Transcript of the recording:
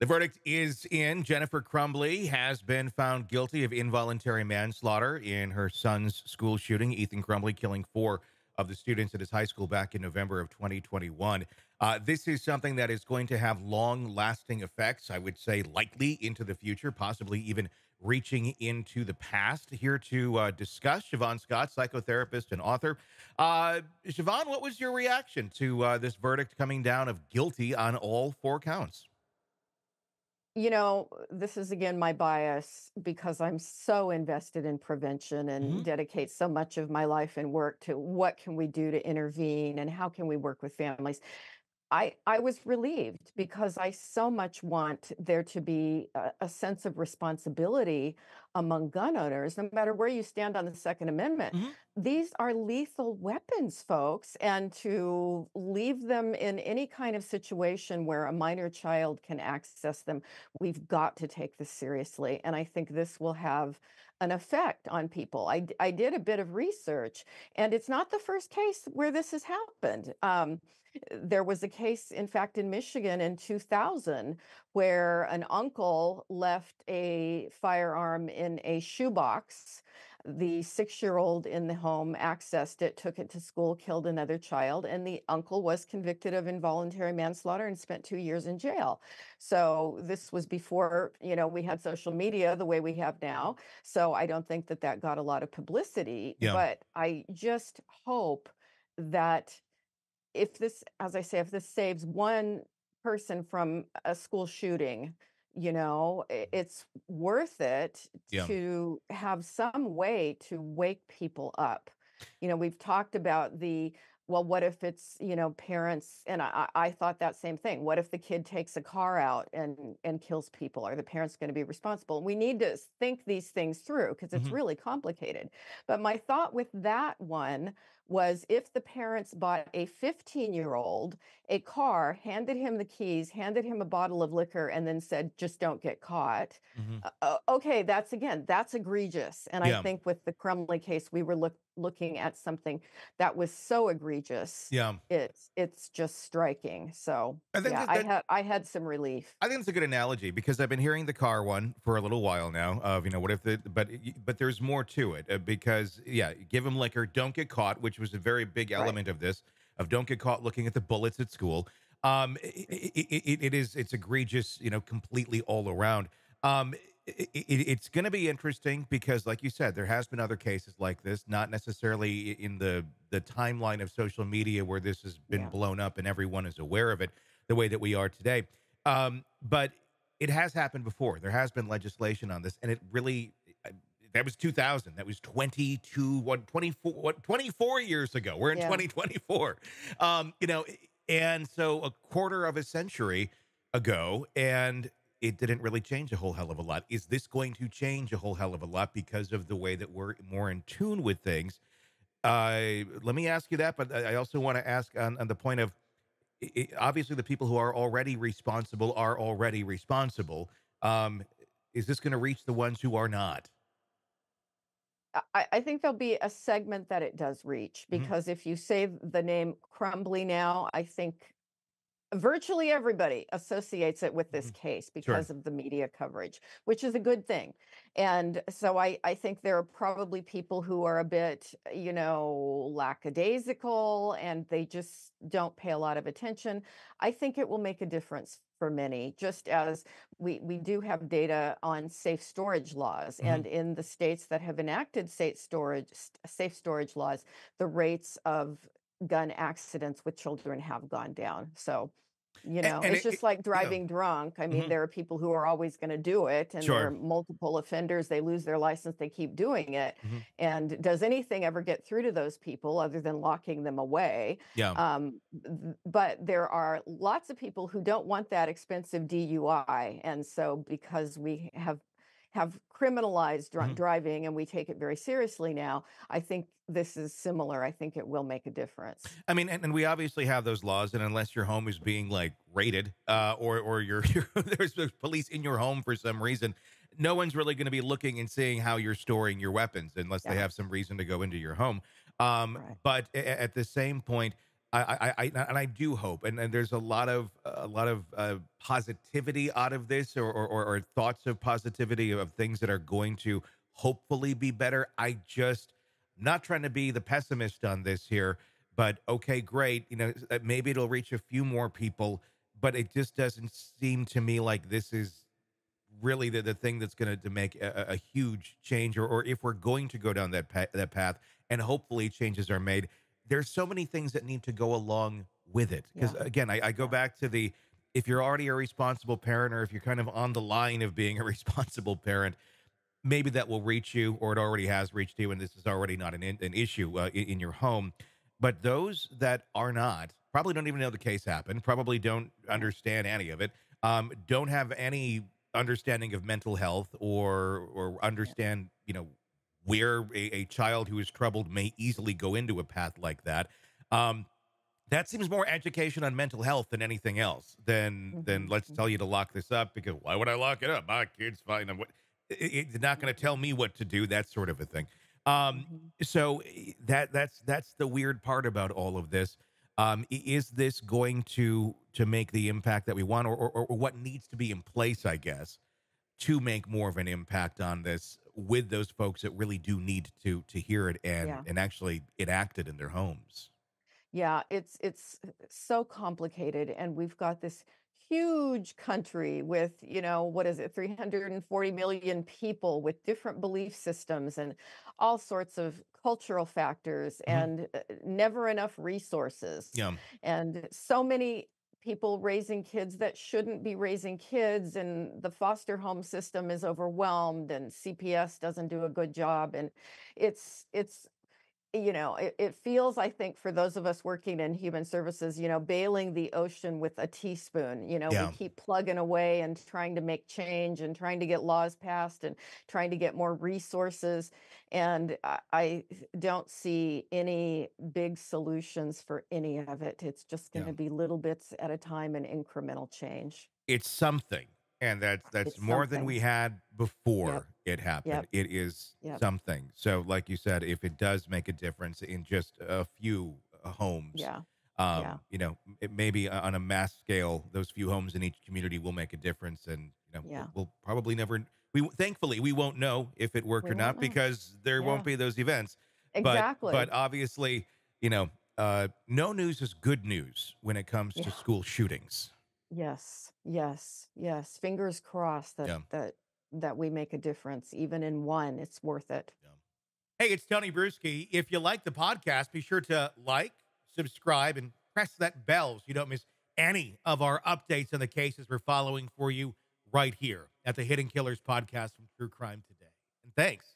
The verdict is in. Jennifer Crumbley has been found guilty of involuntary manslaughter in her son's school shooting. Ethan Crumbley killing four of the students at his high school back in November of 2021. This is something that is going to have long-lasting effects, I would say likely into the future, possibly even reaching into the past. Here to discuss, Shavaun Scott, psychotherapist and author. Shavaun, what was your reaction to this verdict coming down of guilty on all four counts? This is again my bias because I'm so invested in prevention and Hmm. dedicate so much of my life and work to what can we do to intervene and how can we work with families. I was relieved because I so much want there to be a sense of responsibility among gun owners, no matter where you stand on the Second Amendment. Hmm. These are lethal weapons, folks, and to leave them in any kind of situation where a minor child can access them, we've got to take this seriously. And I think this will have an effect on people. I did a bit of research, and it's not the first case where this has happened. There was a case, in fact, in Michigan in 2000 where an uncle left a firearm in a shoebox. The 6-year-old in the home accessed it, took it to school, killed another child, and the uncle was convicted of involuntary manslaughter and spent 2 years in jail. So this was before, we had social media the way we have now. So I don't think that that got a lot of publicity, Yeah. but I just hope that if this, as I say, if this saves one person from a school shooting, it's worth it Yeah. to have some way to wake people up. We've talked about well, what if it's, parents, and I thought that same thing. What if the kid takes a car out and kills people? Are the parents going to be responsible? We need to think these things through because it's Hmm. really complicated. But my thought with that one was if the parents bought a 15-year-old a car, handed him the keys, handed him a bottle of liquor, and then said, just don't get caught. Hmm. Okay, that's egregious. And I Yeah. think with the Crumley case, we were looking at something that was so egregious. Yeah. It's just striking. So I think yeah, I had some relief. I think it's a good analogy because I've been hearing the car one for a little while now. Of what if but there's more to it because yeah, give him liquor, don't get caught, which was a very big Right. element of this of don't get caught looking at the bullets at school. It's egregious, completely all around. It's going to be interesting because, like you said, there has been other cases like this, not necessarily in the timeline of social media where this has been Yeah. blown up and everyone is aware of it the way that we are today. But it has happened before. There has been legislation on this, and it really that was 2000. That was 22, 24 years ago. We're in Yeah. 2024. And so a quarter of a century ago, and it didn't really change a whole hell of a lot. Is this going to change a whole hell of a lot because of the way that we're more in tune with things? Let me ask you that, but I also want to ask on the point of obviously the people who are already responsible are already responsible. Um, is this going to reach the ones who are not? I think there'll be a segment that it does reach Hmm. because if you say the name Crumbly now, I think virtually everybody associates it with this Hmm. case Sure. because of the media coverage, which is a good thing. And so I think there are probably people who are a bit, lackadaisical and they just don't pay a lot of attention. I think it will make a difference for many, just as we do have data on safe storage laws. Hmm. And in the states that have enacted safe storage laws, the rates of gun accidents with children have gone down. So And it's just like yeah. driving drunk. I mean, Hmm. there are people who are always going to do it, and there are Sure. multiple offenders. They lose their license, they keep doing it. Hmm. And does anything ever get through to those people other than locking them away? Yeah. But there are lots of people who don't want that expensive DUI. And so, because we have criminalized drunk Mhm. driving and we take it very seriously now, I think this is similar. I think it will make a difference. I mean, and we obviously have those laws, and unless your home is being like raided, or you're there's police in your home for some reason, no one's really going to be looking and seeing how you're storing your weapons unless they Yeah, have some reason to go into your home. right. But at the same point, And I do hope, and there's a lot of positivity out of this, or thoughts of positivity of things that are going to hopefully be better. Not trying to be the pessimist on this here, but okay, great. Maybe it'll reach a few more people, but it just doesn't seem to me like this is really the thing that's going to make a huge change, or if we're going to go down that path, and hopefully changes are made. There's so many things that need to go along with it, because Yeah, again, I go yeah, back to the, if you're already a responsible parent, or if you're kind of on the line of being a responsible parent, maybe that will reach you, or it already has reached you, and this is already not an issue in your home. But those that are not probably don't even know the case happened, probably don't yeah, understand any of it, don't have any understanding of mental health, or yeah, understand, where a child who is troubled may easily go into a path like that. Um, that seems more education on mental health than anything else. Than mhm, let's tell mhm, you to lock this up, because why would I lock it up? My kid's fine. It's not going to tell mhm, me what to do. That sort of a thing. mhm. So that's the weird part about all of this. Is this going to make the impact that we want, or what needs to be in place, I guess, to make more of an impact on this with those folks that really do need to hear it, and Yeah. actually enact it in their homes? Yeah, it's so complicated, and we've got this huge country with, what is it, 340 million people with different belief systems and all sorts of cultural factors, Hmm. and never enough resources, Yeah. and so many people raising kids that shouldn't be raising kids, and the foster home system is overwhelmed, and CPS doesn't do a good job, and it's it feels, I think, for those of us working in human services, bailing the ocean with a teaspoon. We Yeah. keep plugging away and trying to make change and trying to get laws passed and trying to get more resources. And I don't see any big solutions for any of it. It's just going Yeah. to be little bits at a time and incremental change. It's something, and that's It's more than we something. had Yep. before it happened. Yep. It is Yep. something. So like you said, if it does make a difference in just a few homes, Yeah. Yeah. it maybe on a mass scale, those few homes in each community will make a difference. And Yeah. we'll probably never, thankfully we won't know if it worked We or won't not, know. because there won't Yeah. be those events. But Exactly. obviously, no news is good news when it comes to Yeah. school shootings. Yes, yes, yes. Fingers crossed that Yeah. we make a difference. Even in one, it's worth it. Yeah. Hey, it's Tony Brueski. If you like the podcast, be sure to like, subscribe, and press that bell so you don't miss any of our updates on the cases we're following for you right here at the Hidden Killers podcast from True Crime Today. And thanks